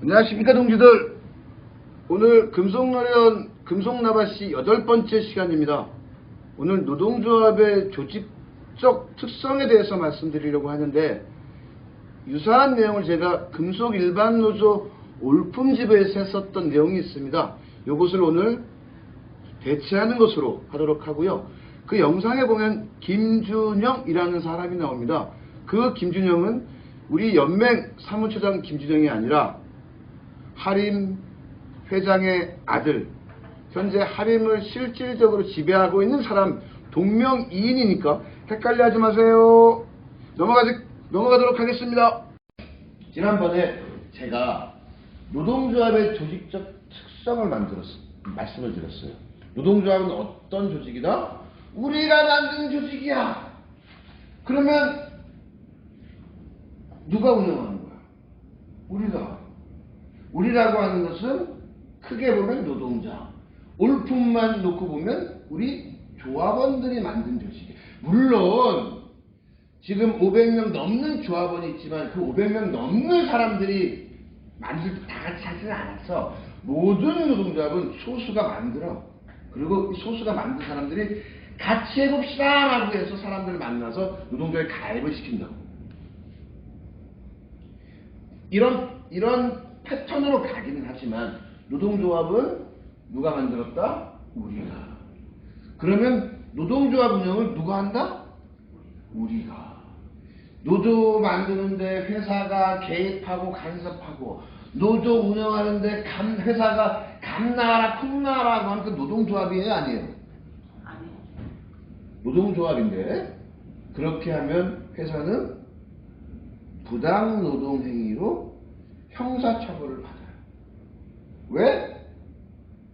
안녕하십니까 동지들. 오늘 금속노련 금속나바시 8번째 시간입니다. 오늘 노동조합의 조직적 특성에 대해서 말씀드리려고 하는데, 유사한 내용을 제가 금속일반노조 올품지부에서 했었던 내용이 있습니다. 이것을 오늘 대체하는 것으로 하도록 하고요. 그 영상에 보면 김준영이라는 사람이 나옵니다. 그 김준영은 우리 연맹 사무처장 김준영이 아니라 하림 회장의 아들, 현재 하림을 실질적으로 지배하고 있는 사람, 동명이인이니까 헷갈려 하지 마세요. 넘어가도록 하겠습니다. 지난번에 제가 노동조합의 조직적 특성을 말씀을 드렸어요. 노동조합은 어떤 조직이다? 우리가 만든 조직이야. 그러면 누가 운영하는 거야? 우리라고 하는 것은 크게 보면 노동자, 올품만 놓고 보면 우리 조합원들이 만든 조직이에요. 물론 지금 500명 넘는 조합원이 있지만 그 500명 넘는 사람들이 만들 때 다 같이 하지는 않아서 모든 노동조합은 소수가 만들어. 그리고 이 소수가 만든 사람들이 같이 해봅시다 라고 해서 사람들을 만나서 노동조합에 가입을 시킨다고. 이런 패턴으로 가기는 하지만 노동조합은 누가 만들었다? 우리가. 그러면 노동조합 운영을 누가 한다? 우리가. 노조 만드는데 회사가 개입하고 간섭하고, 노조 운영하는데 회사가 감나라 콩나라고 하는 그 노동조합이에요, 아니에요? 아니요. 노동조합인데 그렇게 하면 회사는 부당 노동 행위로 형사처벌을 받아요. 왜?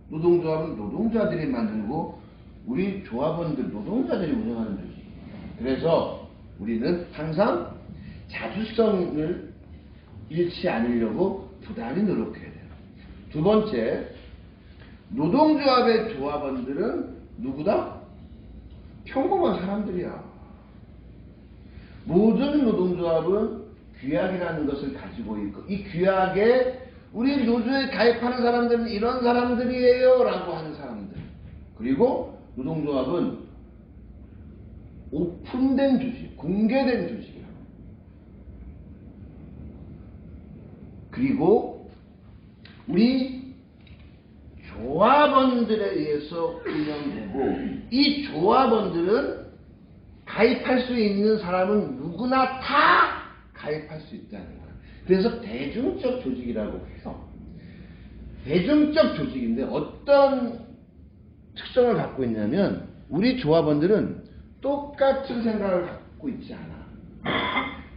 노동조합은 노동자들이 만들고 우리 조합원들, 노동자들이 운영하는 조직. 그래서 우리는 항상 자주성을 잃지 않으려고 부단히 노력해야 돼요. 두 번째, 노동조합의 조합원들은 누구다? 평범한 사람들이야. 모든 노동조합은 규약이라는 것을 가지고 있고, 이 규약에 우리 노조에 가입하는 사람들은 이런 사람들이에요 라고 하는 사람들. 그리고 노동조합은 오픈된 조직, 공개된 조직이에요. 그리고 우리 조합원들에 의해서 운영되고, 이 조합원들은 가입할 수 있는 사람은 누구나 다 가입할 수 있다는 거예요. 그래서 대중적 조직이라고 해요. 대중적 조직인데 어떤 특성을 갖고 있냐면, 우리 조합원들은 똑같은 생각을 갖고 있지 않아.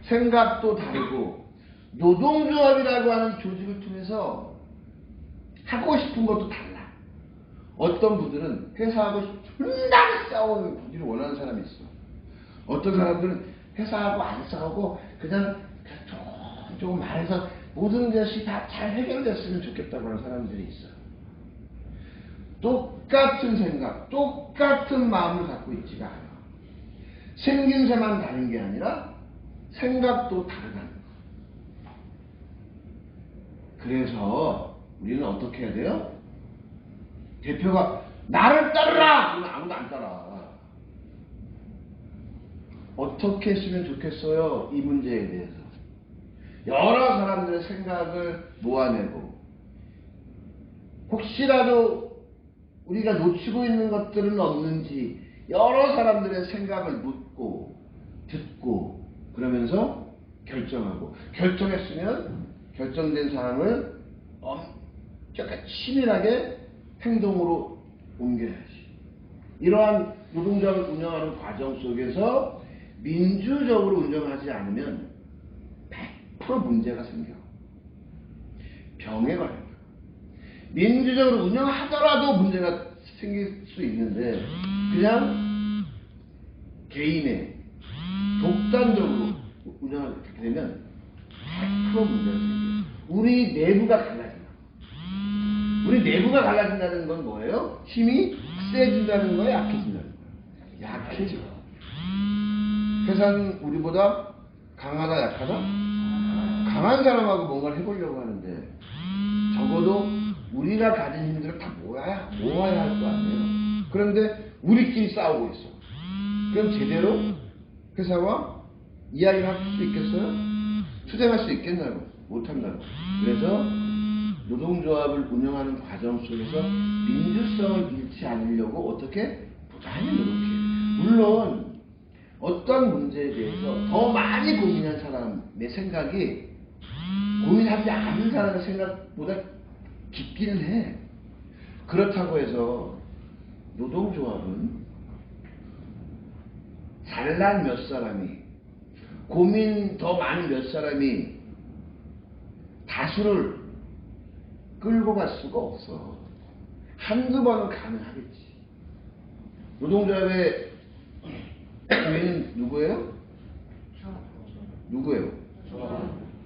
생각도 다르고, 노동조합이라고 하는 조직을 통해서 하고 싶은 것도 달라. 어떤 분들은 회사하고 존나 싸우는 분들이 원하는 사람이 있어. 어떤 사람들은 회사하고 안 싸우고 그냥 조금 말해서 모든 것이 다 잘 해결됐으면 좋겠다고 하는 사람들이 있어요. 똑같은 생각, 똑같은 마음을 갖고 있지가 않아. 생김새만 다른 게 아니라 생각도 다르다는 거. 그래서 우리는 어떻게 해야 돼요? 대표가 나를 따르라! 그러면 아무도 안 따라. 어떻게 했으면 좋겠어요? 이 문제에 대해서 여러 사람들의 생각을 모아내고, 혹시라도 우리가 놓치고 있는 것들은 없는지 여러 사람들의 생각을 묻고 듣고, 그러면서 결정하고, 결정했으면 결정된 사항을 엄격하게 치밀하게 행동으로 옮겨야지. 이러한 노동조합을 운영하는 과정 속에서 민주적으로 운영하지 않으면 100% 문제가 생겨. 병에 걸려. 민주적으로 운영하더라도 문제가 생길 수 있는데, 그냥 개인의 독단적으로 운영하게 되면 100% 문제가 생겨. 우리 내부가 갈라진다. 우리 내부가 갈라진다는 건 뭐예요? 힘이 세진다는 거예요? 약해진다는 거예요? 약해져. 회사는 우리보다 강하다, 약하다? 강한 사람하고 뭔가를 해보려고 하는데 적어도 우리가 가진 힘들을 다 모아야 할 거 아니에요. 그런데 우리끼리 싸우고 있어. 그럼 제대로 회사와 이야기를 할 수 있겠어요? 투쟁할 수 있겠냐고. 못한다고. 그래서 노동조합을 운영하는 과정 속에서 민주성을 잃지 않으려고 어떻게 부단히 노력해요. 물론 어떤 문제에 대해서 더 많이 고민한 사람의 생각이 고민하지 않은 사람의 생각보다 깊기는 해. 그렇다고 해서 노동조합은 잘난 몇 사람이, 고민 더 많은 몇 사람이 다수를 끌고 갈 수가 없어. 한두 번은 가능하겠지. 노동조합의 주인은 누구예요? 누구예요?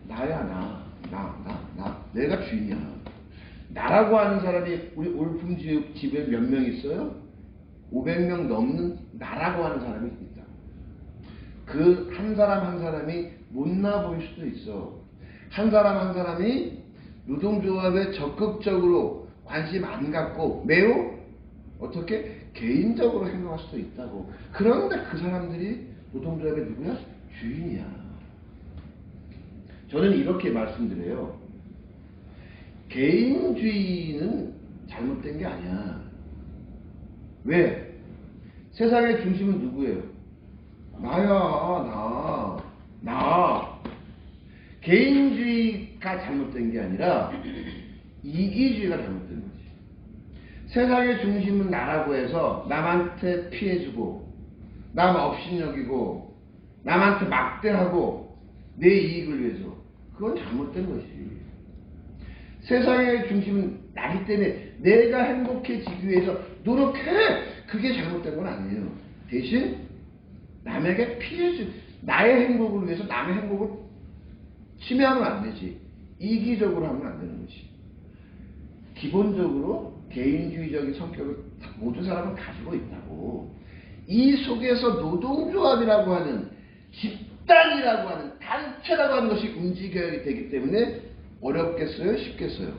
나야, 나. 내가 주인이야. 나라고 하는 사람이 우리 올품지역 집에 몇 명 있어요? 500명 넘는 나라고 하는 사람이 있다. 그 한 사람 한 사람이 못나 보일 수도 있어. 한 사람 한 사람이 노동조합에 적극적으로 관심 안 갖고 매우 어떻게 개인적으로 행동할 수도 있다고. 그런데 그 사람들이 노동조합의 누구야? 주인이야. 저는 이렇게 말씀드려요. 개인주의는 잘못된 게 아니야. 왜? 세상의 중심은 누구예요? 나야, 나. 개인주의가 잘못된 게 아니라 이기주의가 잘못된 거지. 세상의 중심은 나라고 해서 남한테 피해주고, 남 업신여기고, 남한테 막대하고, 내 이익을 위해서. 그건 잘못된 것이. 세상의 중심은 나기 때문에 내가 행복해지기 위해서 노력해. 그게 잘못된 건 아니에요. 대신 남에게 피해주, 나의 행복을 위해서 남의 행복을 침해하면 안 되지. 이기적으로 하면 안 되는 거지. 기본적으로 개인주의적인 성격을 모든 사람은 가지고 있다고. 이 속에서 노동조합이라고 하는 집단이라고 하는 단체라고 하는 것이 움직여야 되기 때문에 어렵겠어요? 쉽겠어요?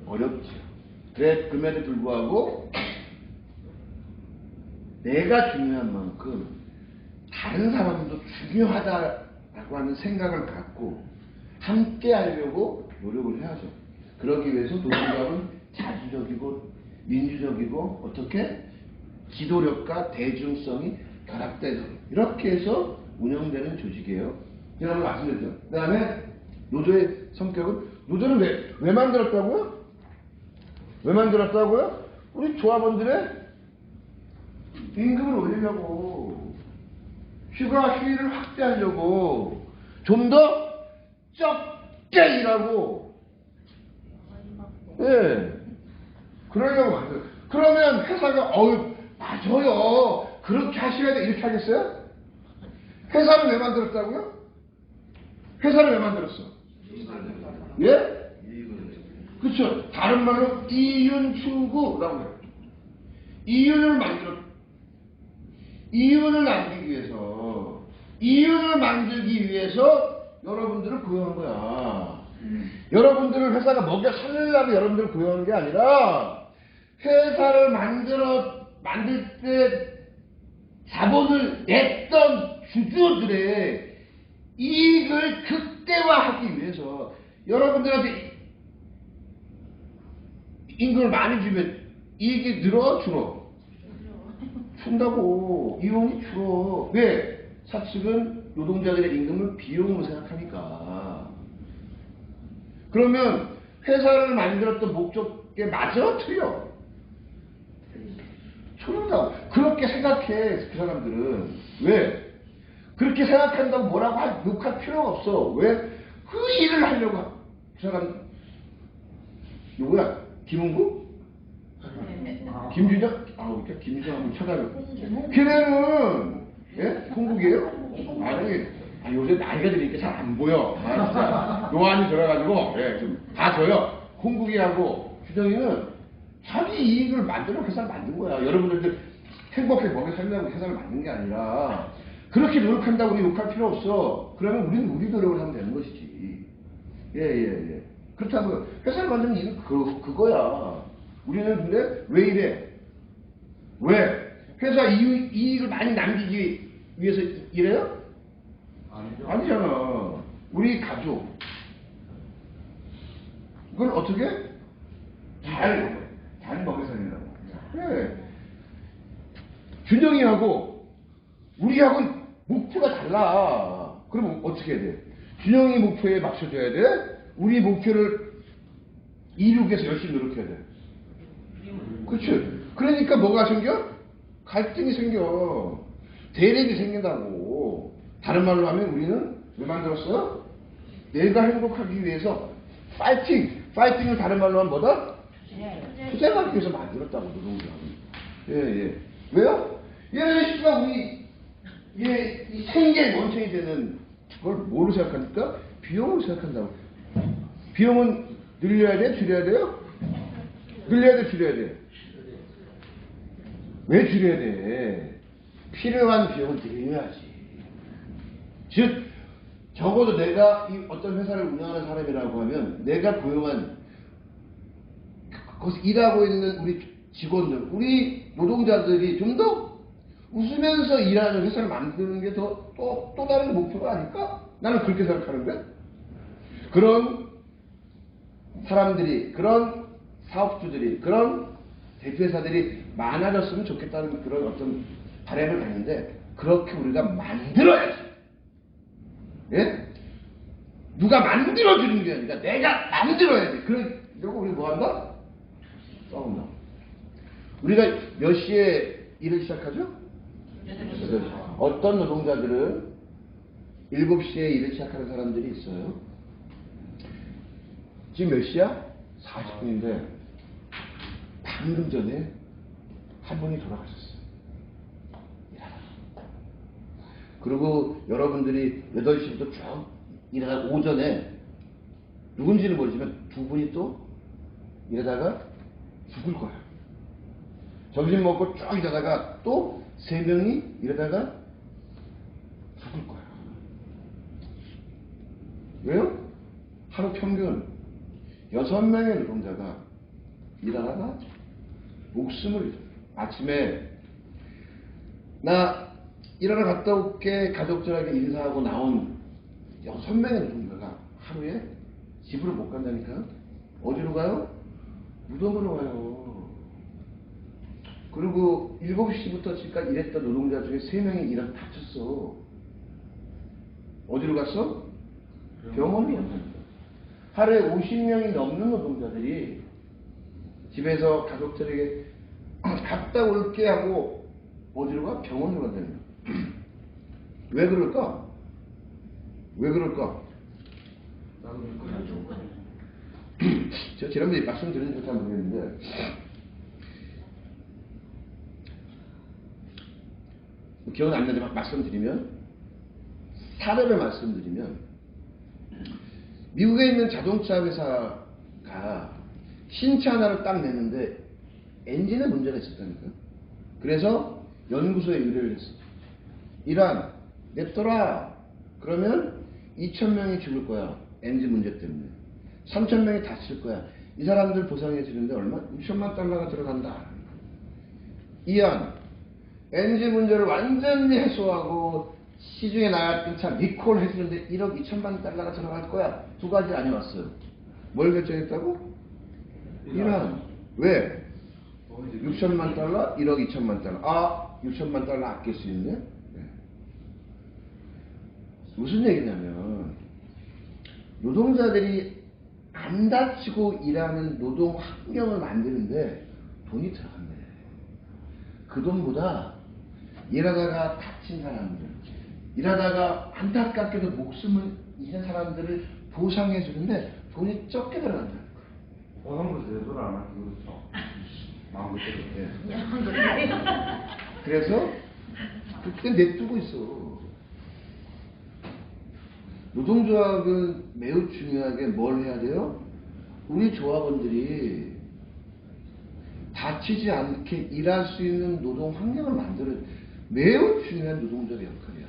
어렵지. 그래, 그럼에도 불구하고 내가 중요한 만큼 다른 사람도 중요하다라고 하는 생각을 갖고 함께 하려고 노력을 해야죠. 그러기 위해서 노동조합은 자주적이고 민주적이고 어떻게 기도력과 대중성이 결합돼서 이렇게 해서 운영되는 조직이에요. 제가 한번 말씀드렸죠. 그 다음에 노조의 성격은, 노조는 왜 만들었다고요? 왜 만들었다고요? 우리 조합원들의 임금을 올리려고, 휴가휴일을 확대하려고, 좀 더 적게 일하고, 예. 그러려고 만들어요. 그러면 회사가, 맞아요. 그렇게 하셔야 돼. 이렇게 하겠어요? 회사를 왜 만들었다고요? 회사를 왜 만들었어? 예? 그렇죠. 다른 말로 이윤 추구라고 해요. 이윤을 만들기 위해서 여러분들을 고용한 거야. 여러분들을 회사가 먹여 살리려고 여러분들을 고용하는 게 아니라 회사를 만들 때 자본을 냈던 주주들의 이익을 극대화하기 위해서 여러분들한테 임금을 많이 주면 이익이 늘어 줄어? 준다고. 이윤이 줄어. 왜? 사측은 노동자들의 임금을 비용으로 생각하니까. 그러면 회사를 만들었던 목적에 맞아? 틀려? 틀린다고. 그렇게 생각해 그 사람들은. 왜? 그렇게 생각한다고 뭐라고 욕할 필요가 없어. 왜? 그 일을 하려고 그 사람 누구야? 김은구? 김주정? 그러니까 김주정 한번 찾아요. 걔네는 예? 홍국이에요? 아니, 요새 나이가 드니까 잘 안 보여. 진짜 노안이 들어가지고 예, 좀 봐줘요. 홍국이하고 주정이는 자기 이익을 만들어 회사를 만든 거야. 여러분들도 행복하게 먹여 살려고 회사를 만든 게 아니라 그렇게 노력한다고 우리 욕할 필요 없어. 그러면 우리는 우리 노력을 하면 되는 것이지. 예. 그렇다고요. 회사를 만드는 이유는 그거야. 우리는 근데 왜 이래? 왜? 회사 이익을 많이 남기기 위해서 이래요? 아니죠. 아니잖아. 우리 가족. 이걸 어떻게? 잘 먹여 살린다고. 그래. 준영이하고 우리하고는 목표가 달라. 그러면 어떻게 해야 돼? 준영이 목표에 맞춰줘야 돼? 우리 목표를 이루기 위해서 열심히 노력해야 돼. 그치? 그러니까 뭐가 생겨? 갈등이 생겨. 대립이 생긴다고. 다른 말로 하면 우리는 왜 만들었어? 내가 행복하기 위해서 파이팅을 다른 말로 하면 뭐다? 투쟁하기 위해서 만들었다고, 노동조합은. 예. 왜요? 얘는 씨가 우리 이 생계의 원천이 되는 걸 뭐로 생각하니까? 비용으로 생각한다고. 비용은 늘려야 돼? 줄여야 돼요? 늘려야 돼? 줄여야 돼? 왜 줄여야 돼? 필요한 비용은 늘려야지. 즉, 적어도 내가 이 어떤 회사를 운영하는 사람이라고 하면 내가 고용한 거기서 일하고 있는 우리 직원들, 우리 노동자들이 좀 더 웃으면서 일하는 회사를 만드는 게 또 다른 목표가 아닐까? 나는 그렇게 생각하는데. 그런 사람들이, 그런 사업주들이, 그런 대표회사들이 많아졌으면 좋겠다는 그런 어떤 바람을 갖는데, 그렇게 우리가 만들어야지. 예? 누가 만들어주는 게 아니라 내가 만들어야지. 그러고 우리 뭐 한다? 싸운다. 우리가 몇 시에 일을 시작하죠? 어떤 노동자들은 7시에 일을 시작하는 사람들이 있어요. 지금 몇 시야? 40분인데 방금 전에 한 분이 돌아가셨어요. 그리고 여러분들이 8시부터 쭉 일하다가 오전에 누군지는 모르지만 2분이 또 일하다가 죽을 거야. 점심 먹고 쭉 일하다가 또 3명이 일하다가 죽을 거야. 왜요? 하루 평균 6명의 노동자가 일하다가 목숨을 잃어요. 아침에 나 일하러 갔다 올게 가족들에게 인사하고 나온 6명의 노동자가 하루에 집으로 못 간다니까. 어디로 가요? 무덤으로 가요. 그리고 7시부터 지금까지 일했던 노동자 중에 3명이 일하다 다쳤어. 어디로 갔어? 병원으로 간다니까. 하루에 50명이 넘는 노동자들이 집에서 가족들에게 갔다 올게 하고 어디로 가? 병원으로 간다니까. 왜 그럴까? 왜 그럴까? 제가 지난번에 말씀드린 것 잘 모르겠는데 기억은 안 나지만 말씀드리면 사례를 말씀드리면 미국에 있는 자동차 회사가 신차 하나를 딱 내는데 엔진에 문제가 있었다니까요. 그래서 연구소에 의뢰를 했어. 이란 냈더라. 그러면 2,000명이 죽을 거야. 엔진 문제 때문에. 3,000명이 다칠 거야. 이 사람들 보상해 주는데 얼마? 6천만 달러가 들어간다. 이안 엔진 문제를 완전히 해소하고 시중에 나왔던 차 리콜 해주는데 1억 2천만 달러가 들어갈 거야. 2가지 아니었어요. 뭘 결정했다고? 이란. 왜? 6천만 달러, 1억 2천만 달러. 아, 6천만 달러 아낄 수 있네? 네. 무슨 얘기냐면 노동자들이 안 다치고 일하는 노동 환경을 만드는데 돈이 들어간대. 그 돈보다 일하다가 다친 사람들, 일하다가 안타깝게도 목숨을 잃은 사람들을 보상해 주는데 돈이 적게 들어간다. 보상도 제대로 안 하고 그렇죠. 마음대로. 예. 그래서 그때 냅두고 있어. 노동조합은 매우 중요하게 뭘 해야 돼요? 우리 조합원들이 다치지 않게 일할 수 있는 노동 환경을 만드는 매우 중요한 노동자의 역할이야.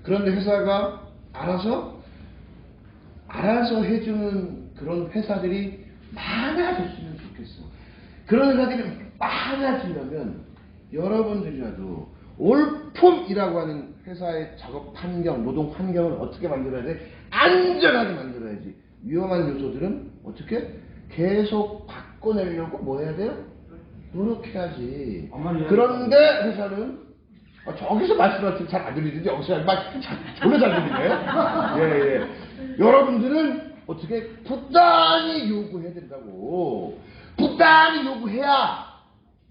그런데 회사가 알아서 알아서 해주는 그런 회사들이 많아졌으면 좋겠어. 그런 회사들이 많아지려면 여러분들이라도 올품이라고 하는 회사의 작업 환경, 노동 환경을 어떻게 만들어야 돼? 안전하게 만들어야지. 위험한 요소들은 어떻게? 계속 바꿔내려고 뭐 해야 돼요? 노력해야지. 그런데 회사는 저기서 말씀하시면 잘 안 들리는데 여기서 졸라 잘 들리네. 예. 여러분들은 어떻게 부단히 요구해야 된다고. 부단히 요구해야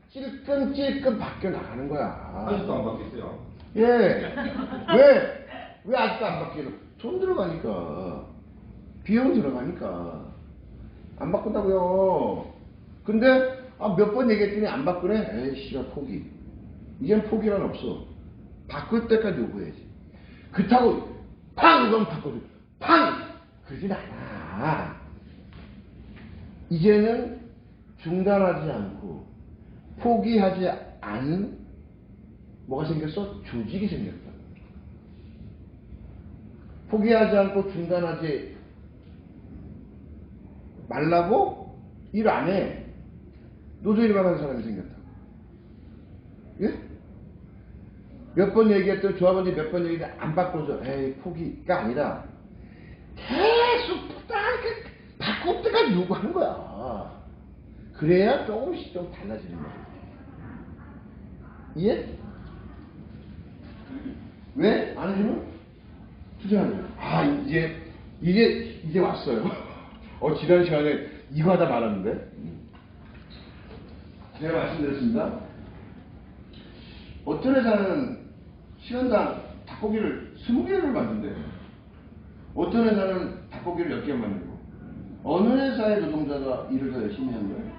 찔끔찔끔 바뀌어 나가는 거야. 아직도 안 바뀌었어요. 예. 왜 아직도 안 바뀌어? 돈 들어가니까. 비용 들어가니까. 안 바꾼다고요. 근데 몇 번 얘기했더니 안 바꾸네? 에이 씨발 포기. 이젠 포기란 없어. 바꿀 때까지 요구해야지. 그렇다고 팡! 이건 바꿔줘. 팡! 그러진 않아. 이제는 중단하지 않고 포기하지 않은 뭐가 생겼어? 조직이 생겼다. 포기하지 않고 중단하지 말라고 일 안 해. 노조일만 하는 사람이 생겼다. 예? 몇 번 얘기했더니 조합원들이 몇 번 얘기했는데 안 바꿔줘. 에이 포기가 아니라 계속 부탁하게 바꿀 때까지 요구하는 거야. 그래야 조금씩 좀 달라지는 거야. 이해? 왜? 안 해주면? 투자하는 거야. 이제 왔어요. 지난 시간에 이거 하다 말았는데. 제가 말씀드렸습니다. 어떤 회사는 시간당 닭고기를 20개를 만든대요. 어떤 회사는 닭고기를 10개 만들고. 어느 회사의 노동자가 일을 더 열심히 하는 거예요?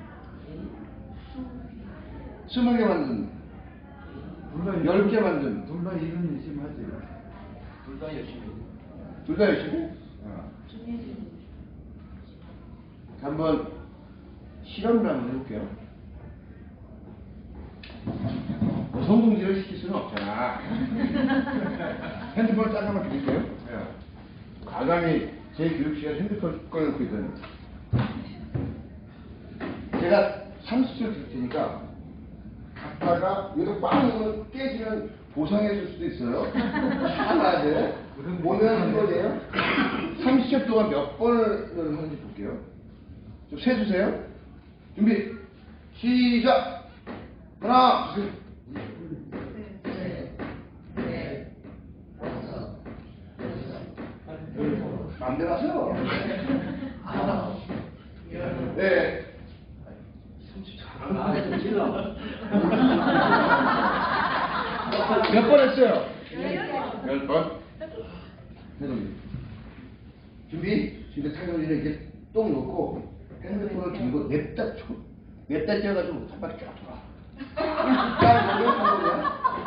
20개 만든, 10개 만든. 둘 다 일은 열심히 하지. 둘 다 열심히. 둘 다 열심히? 한번 실험을 한번 해볼게요. 여성동지를 시킬 수는 없잖아. 핸드폰을 잠깐만 드릴게요. 과감히 제 교육시간 핸드폰 꺼내놓고 있더니 제가 30초 줄 테니까 갔다가 여기서 빵 하면 깨지면 보상해 줄 수도 있어요. 하나 돼. 오늘 한 거예요. 30초 동안 몇 번을 하는지 볼게요. 좀 세주세요. 준비 시작. 하나 둘 마음대로 하세요. 네. 몇 번 했어요? 10번. 준비 타격을 이렇게 똥 놓고 핸드폰을 들고 냅다 떼어가지고 한 바퀴 쫙 돌아.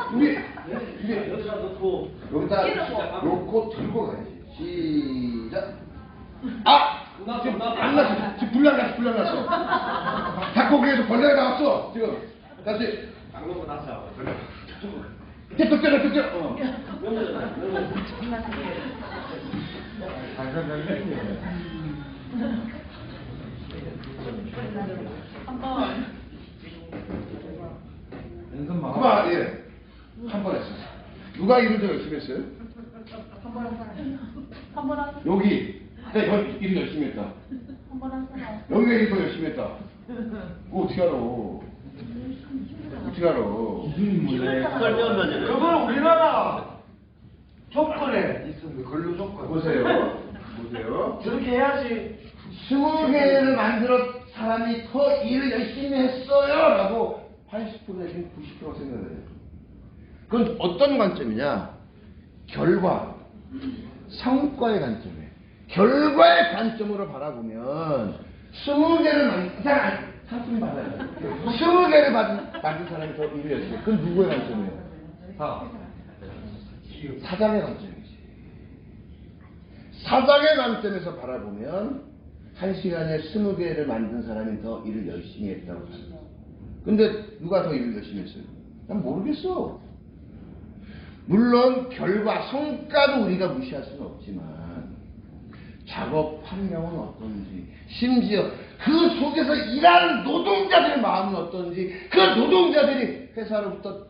준비. 여기다 놓고. 여기다 놓고 들고 가야지. 시작. 지금 안 났어. 지금 불량 났어. 닭고기에서 벌레가 나왔어. 지금. 다시. 안 놓고 났어. 뚝 때려. 그만. 예. 한 번 했어. 누가 일을 더 열심히 했어요? 한 번 하세요. 여기. 내가 일을 열심히 했다. 한 번 하세요. 여기가 일을 더 열심히 했다. 그거 어떻게 알아? 설명만 그건 우리나라 조건에 있습니다. 근로 조건. 보세요. 저렇게 해야지. 20개를 만들어 사람이 더 일을 열심히 했어요 라고 80% 내지는 90%가 생각해요. 그건 어떤 관점이냐? 결과, 성과의 관점이에요. 결과의 관점으로 바라보면 20개를 만든 사람, 상품 받아요. 20개를 만든 사람이 더 일을 열심히 해요. 그건 누구의 관점이에요? 사장의 관점이지. 사장의 관점에서 바라보면 1시간에 20개를 만든 사람이 더 일을 열심히 했다고 합니다. 근데 누가 더 일을 열심히 했어요? 난 모르겠어. 물론 결과, 성과도 우리가 무시할 수는 없지만 작업 환경은 어떤지, 심지어 그 속에서 일하는 노동자들의 마음은 어떤지, 그 노동자들이 회사로부터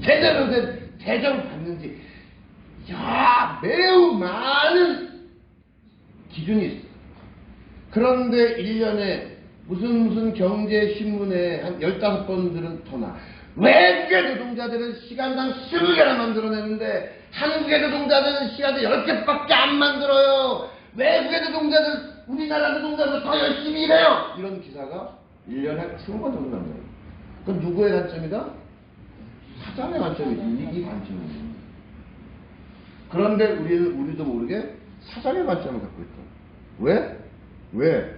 제대로 된 대접을 받는지, 야, 매우 많은 기준이 있어요. 그런데 1년에 무슨 경제신문에 한 15번 들어나 외국의 노동자들은 시간당 20개나 만들어내는데 한국의 노동자들은 시간당 10개밖에 안 만들어요. 외국의 노동자들, 우리나라 노동자들 더 열심히 일해요. 이런 기사가 1년에 20번 정도 나와요. 그건 누구의 관점이다? 사장의 관점이지. 이 관점이에요. 그런데 우리도 모르게 사장의 관점을 갖고 있다. 왜?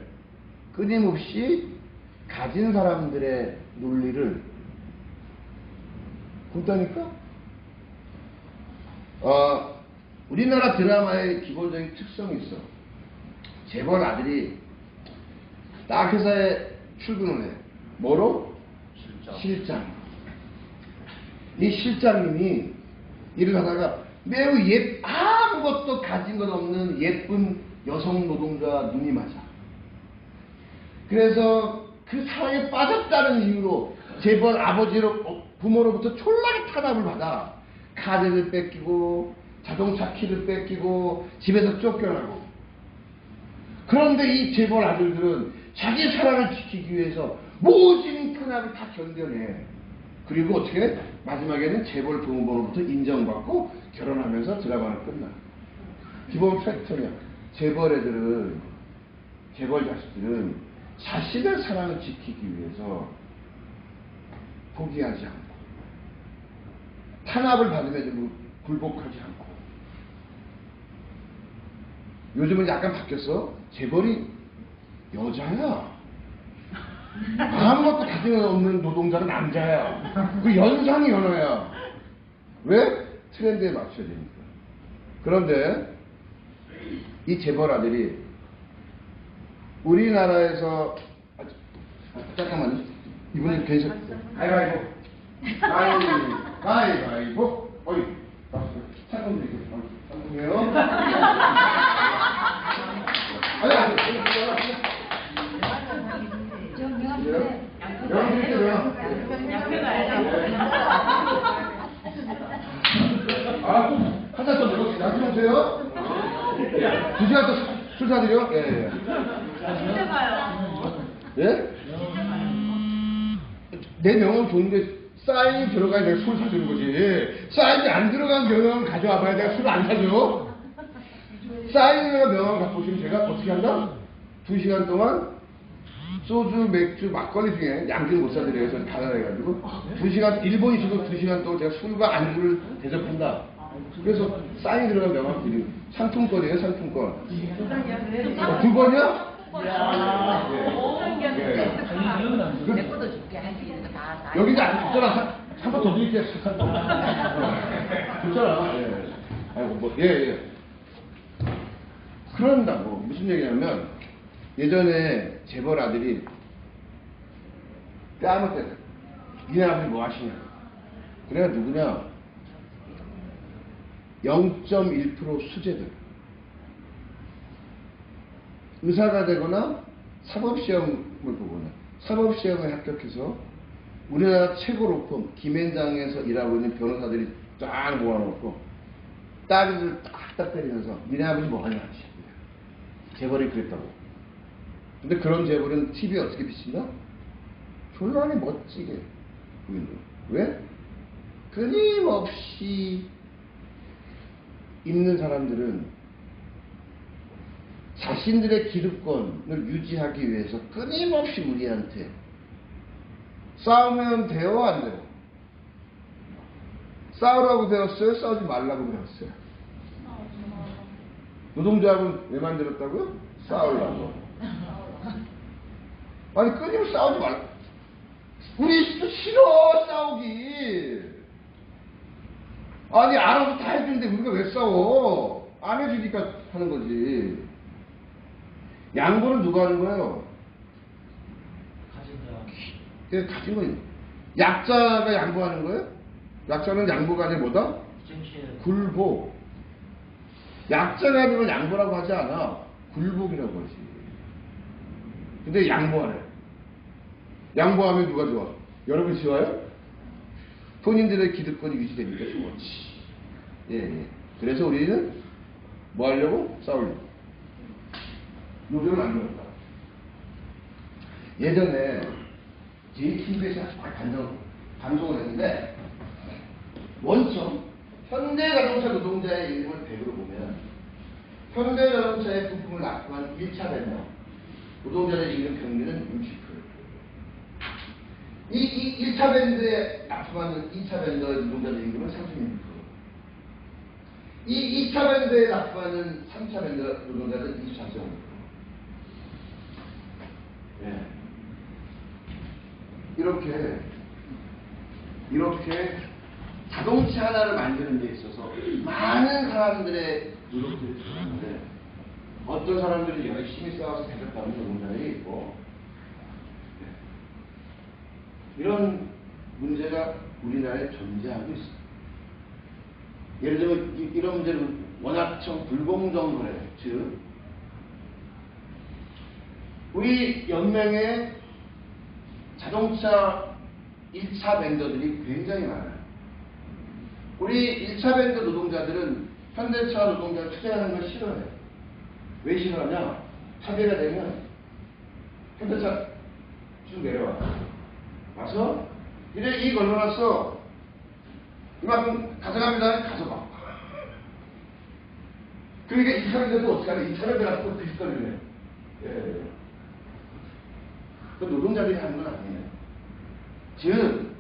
끊임없이 가진 사람들의 논리를 본다니까? 우리나라 드라마의 기본적인 특성이 있어. 재벌 아들이 딱 회사에 출근을 해. 뭐로? 실장. 이 실장님이 일을 하다가 매우 아무것도 가진 것 없는 예쁜 여성 노동자 눈이 맞아. 그래서 그 사랑에 빠졌다는 이유로 재벌 아버지로 부모로부터 졸라게 탄압을 받아. 카드를 뺏기고 자동차 키를 뺏기고 집에서 쫓겨나고. 그런데 이 재벌 아들들은 자기 사랑을 지키기 위해서 모진 탄압을 다 견뎌내. 그리고 어떻게 해? 마지막에는 재벌 부모로부터 인정받고 결혼하면서 드라마는 끝나. 기본 팩터냐. 재벌 자식들은 자신의 사랑을 지키기 위해서 포기하지 않고 탄압을 받음에도 굴복하지 않고. 요즘은 약간 바뀌었어. 재벌이 여자야. 아무것도 가진 거 없는 노동자는 남자야. 그 연상이 연하야. 왜? 트렌드에 맞춰야 되니까. 그런데 이 재벌 아들이 우리나라에서 잠깐만요. 이분이 계셔. 가위바위보. 어이, 잠깐 드릴게요. 잠깐만요. 하나 더 내고 약속하세요. 2시간 또 술 사드려? 예. 진짜 가요. 예? 내 명함 줬는데 사인이 들어가야 내가 술 사주는 거지. 사인이 안 들어간 명함 가져와 봐야 내가 술 안 사줘. 사인이나 명함 갖고 오시면 제가 어떻게 한다? 2시간 동안 소주, 맥주, 막걸리 중에 양주는 못 사드려요. 저 가난해가지고 2시간, 일본이시고 2시간 동안 제가 술과 안주를 대접한다. 그래서 사인이 들어간 명함 드리고 상품권이에요. 상품권. 2번이요? 내 것도 줄게 할 수 있는 거 다. 여기가 아직 줬잖아. 한 번 더 드릴게요. 줬잖아. 예. 아이고, 뭐, 예. 그런다고. 무슨 얘기냐면, 예전에 재벌 아들이 까먹게 돼. 니네 아버지 뭐 하시냐. 그래가 누구냐. 0.1% 수재들. 의사가 되거나 사법시험을 보거나 사법시험에 합격해서 우리나라 최고 로펌 김앤장에서 일하고 있는 변호사들이 쫙 모아놓고 따리를 딱딱 때리면서 니네 아버지 뭐하냐 재벌이 그랬다고. 근데 그런 재벌은 TV에 어떻게 비친다? 졸라게 멋지게 보이는 거야. 왜? 끊임없이 있는 사람들은 자신들의 기득권을 유지하기 위해서 끊임없이 우리한테 싸우면 돼요, 안 돼요? 싸우라고 배웠어요? 싸우지 말라고 배웠어요? 노동조합은 왜 만들었다고요? 싸우려고. 아니 끊임없이 싸우지 말라. 우리 싫어 싸우기. 아니 알아서 다 해주는데 우리가 왜 싸워? 안 해주니까 하는 거지. 양보는 누가 하는 거예요? 가진 자. 가진 거예요. 약자가 양보하는 거예요? 약자는 양보가 아니라 뭐다? 굴복. 약자가 그걸 양보라고 하지 않아. 굴복이라고 하지. 근데 양보하래. 양보하면 누가 좋아? 여러분이 좋아요? 본인들의 기득권이 유지되니까 좋았지. 예, 예. 그래서 우리는 뭐 하려고? 싸우려고. 노력을 안 넣었다. 예전에 JTBC에서 방송을 했는데, 원청 현대자동차 노동자의 이름을 100으로 보면 현대자동차의 부품을 납품한 1차 vendor 노동자의 이름 평균은 60%. 이 1차 밴드에 납품하는 2차 밴더의 노동자의 임금은 36%. 이 2차 밴드에 납품하는 3차 밴더 노동자는 24.5%. 예. 이렇게 자동차 하나를 만드는 데 있어서 많은 사람들의 노력들이 들어가는데, 어떤 사람들이 열심히 싸워서 대접받는 노동자들이 있고, 이런 문제가 우리나라에 존재하고 있습니다. 예를 들면 이런 문제는 원합청 불공정 거래, 즉 우리 연맹의 자동차 1차 vendor들이 굉장히 많아요. 우리 1차 vendor 노동자들은 현대차 노동자를 투쟁하는 걸 싫어해요. 왜 싫어하냐? 합의가 되면 현대차 쭉 내려와. 와서 이래 이 걸러놨어. 이만큼 가져갑니다. 가져가. 그러니까 이 차례도 어떻게 하냐? 이 차례도 갖고 비슷거리네. 예. 그 노동자들이 하는 건 아니에요. 즉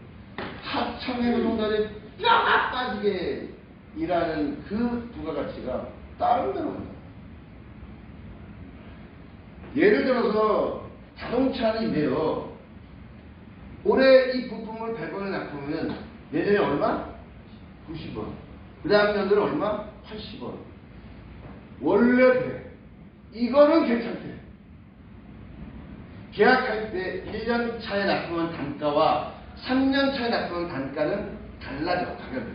하청의 노동자들이 뼈가 빠지게 일하는 그 부가가치가 다른 데로 간다. 예를 들어서 자동차는 이래요. 올해 이 부품을 100원에 납품하면 내년에 얼마? 90원. 그 다음 년도는 얼마? 80원. 원래 100. 이거는 괜찮대. 계약할 때 1년 차에 납품한 단가와 3년 차에 납품한 단가는 달라져, 가격이.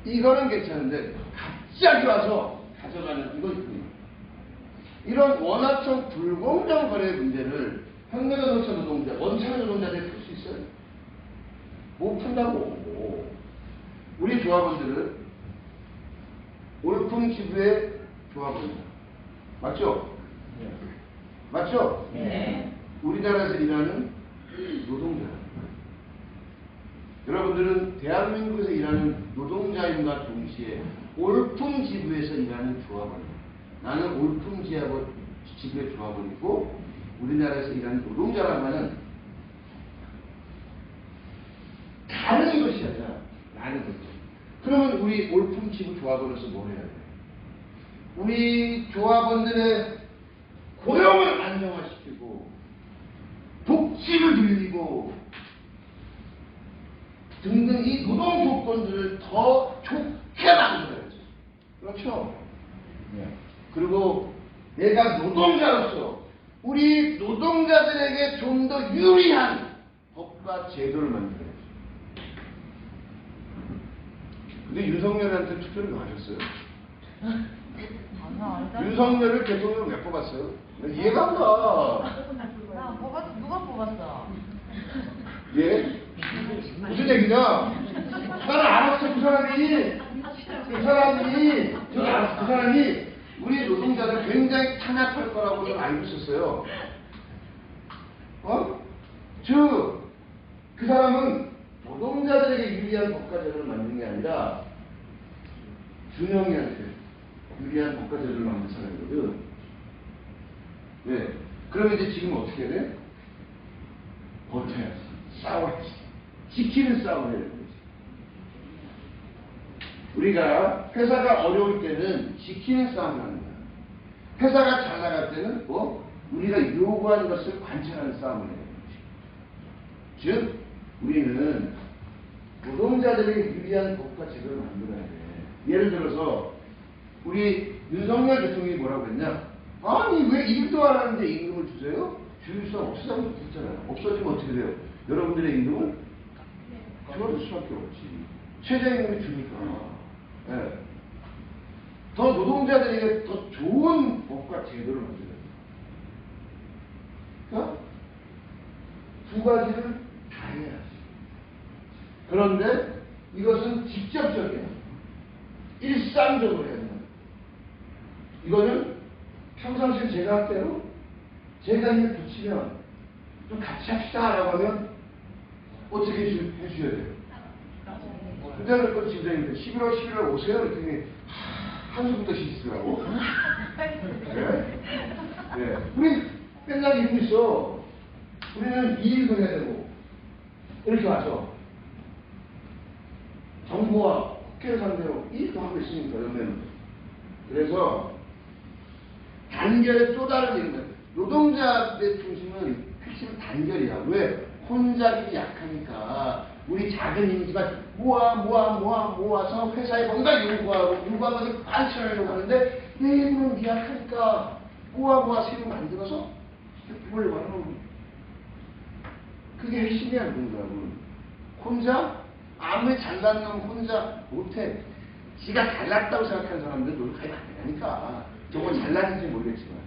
이거는 괜찮은데 갑자기 와서 가져가는 이거 있군요. 이런 원합청 불공정 거래 문제를 현대자동차 노동자, 원차 노동자들이 풀 수 있어요? 못 푼다고. 우리 조합원들은 올품 지부의 조합원입니다. 맞죠? 네. 맞죠? 네. 우리나라에서 일하는 노동자. 여러분들은 대한민국에서 일하는 노동자임과 동시에 올품 지부에서 일하는 조합원입니다. 나는 올품 지부의 조합원이고, 우리나라에서 일하는 노동자라고 하는 다른 것이 아니라 나는 거죠. 그러면 우리 올품 지부 조합원으로서 뭘 해야 돼? 우리 조합원들의 고용을 안정화시키고 복지를 늘리고 등등 이 노동 조건들을 더 좋게 만들어야죠. 그렇죠? 네. 그리고 내가 노동자로서 우리 노동자들에게 좀 더 유리한 법과 제도를 만들어야죠. 근데 윤석열한테 투표를 왜 하셨어요? 윤석열을 대통령으로 왜 뽑았어요? 이해가 안 가. 누가 뽑았어? 예? 무슨 얘기냐? 나는 알았어, 그 사람이. 저는 알았어, 그 사람이 우리 노동자들 굉장히 탄압할 거라고 저는 알고 있었어요. 즉, 그 사람은 노동자들에게 유리한 법과제도를 만드는 게 아니라 준영이한테 유리한 법과제도를 만든 사람이거든. 왜? 그러면 이제 지금 어떻게 해야 돼? 버텨야지. 싸워야지. 지키는 싸움을 해야 되는 거지. 우리가 회사가 어려울 때는 지키는 싸움을 하는 거야. 회사가 잘 나갈 때는 우리가 요구하는 것을 관찰하는 싸움을 해야 되는 거지. 즉, 우리는 노동자들에게 유리한 법과 제도를 만들어야 돼. 예를 들어서 우리 윤석열 대통령이 뭐라고 했냐? 아니 왜 일도 안 하는데 임금을 주세요? 줄 수 없으다고 했잖아요. 없어지면 어떻게 돼요? 여러분들의 임금은 줄어들 수밖에 없지. 최저임금이 주니까. 네. 더 노동자들에게 더 좋은 법과 제도를 만들어야 돼요. 그러니까 두 가지를 다 해야지. 그런데 이것은 직접적이야. 일상적으로 해야 된다. 이거는 평상시에 제가 할 때로 제가 이게 붙이면 좀 같이 합시다라고 하면 어떻게 해주셔야 돼요? 그때는 또 진정인데 11월 11일 오세요. 그랬더니 한숨부터 쉬시더라고. 네? 네. 우리 맨날 이러고 있어. 우리는 이 일도 해야 되고 이렇게 와서 정부와 국회를 상대로 일도 하고 있으니까 연맹은. 그래서 단결의 또 다른 일입니다. 노동자의 중심은 핵심은 단결이야. 왜? 혼자기 약하니까 우리 작은 이미지만 모아서 회사에 뭔가 요구하는 것을 반출하려고 하는데 내 힘은 미약하니까 모아 세로 만들어서 보려고 하는 겁니다. 그게 핵심이야. 노동자는 혼자 아무리 잘난 놈 혼자 못해. 지가 잘났다고 생각하는 사람들은 노력하면 안 되니까. 저건 잘났는지 모르겠지만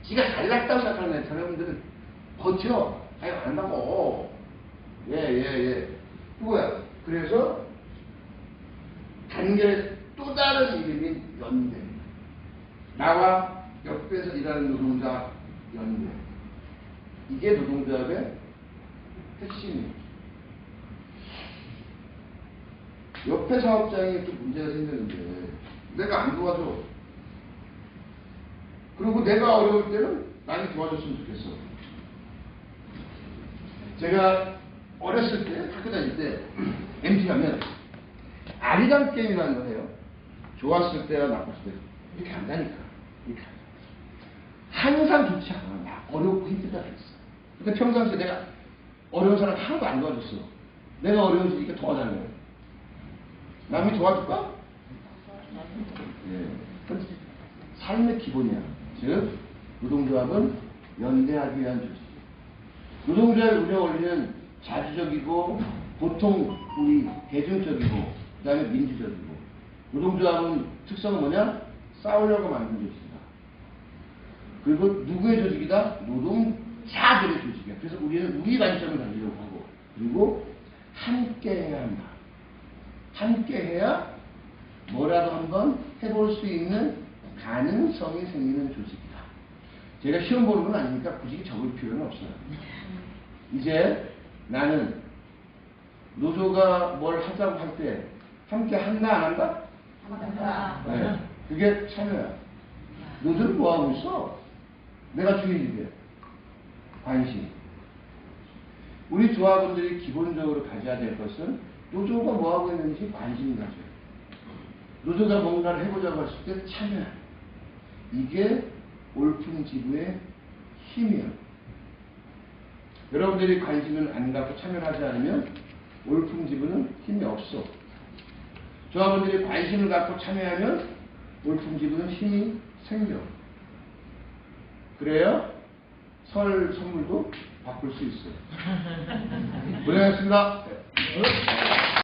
지가 잘났다고 생각하는 사람들은 버텨. 아니 안 한다고. 예. 그거야. 그래서 단결의 또 다른 이름이 연대. 나와 옆에서 일하는 노동자 연대. 이게 노동조합의 핵심이에요. 옆에 사업장에 좀 문제가 생겼는데 내가 안 도와줘. 그리고 내가 어려울 때는 많이 도와줬으면 좋겠어. 제가 어렸을 때 학교 다닐 때 MT 가면 아리랑 게임이라는 거 해요. 좋았을 때와 나빴을 때 이렇게 한다니까. 이렇게 항상 좋지 않아. 막 어렵고 힘들다 그랬어. 근데 평상시에 내가 어려운 사람 하나도 안 도와줬어. 내가 어려워지니까 도와달라는 거예요. 남이 도와줄까? 예. 그건 삶의 기본이야. 즉 노동조합은 연대하기 위한 조직이에요. 노동조합의 운영 원리는 자주적이고 보통 우리 대중적이고 그 다음에 민주적이고 노동조합은 특성은 뭐냐? 싸우려고 만든 조직이다. 그리고 누구의 조직이다? 노동자들의 조직이야. 그래서 우리는 우리 관점을 가지려고 하고 그리고 함께 해야 한다. 함께 해야 뭐라도 한번 해볼 수 있는 가능성이 생기는 조직이다. 제가 시험 보는 건 아니니까 굳이 적을 필요는 없어요. 이제 나는 노조가 뭘 하자고 할 때 함께 한다 안 한다? 한다. 네. 그게 참여야. 노조는 뭐 하고 있어? 내가 주인인데 관심. 우리 조합원들이 기본적으로 가져야 될 것은 노조가 뭐 하고 있는지 관심을 가져요. 노조가 뭔가를 해보자고 했을 때 참여야. 이게 올품지부의 힘이야. 여러분들이 관심을 안 갖고 참여하지 않으면 올품지부는 힘이 없어. 조합원들이 관심을 갖고 참여하면 올품지부는 힘이 생겨. 그래야 설 선물도 바꿀 수 있어요. 고생하셨습니다.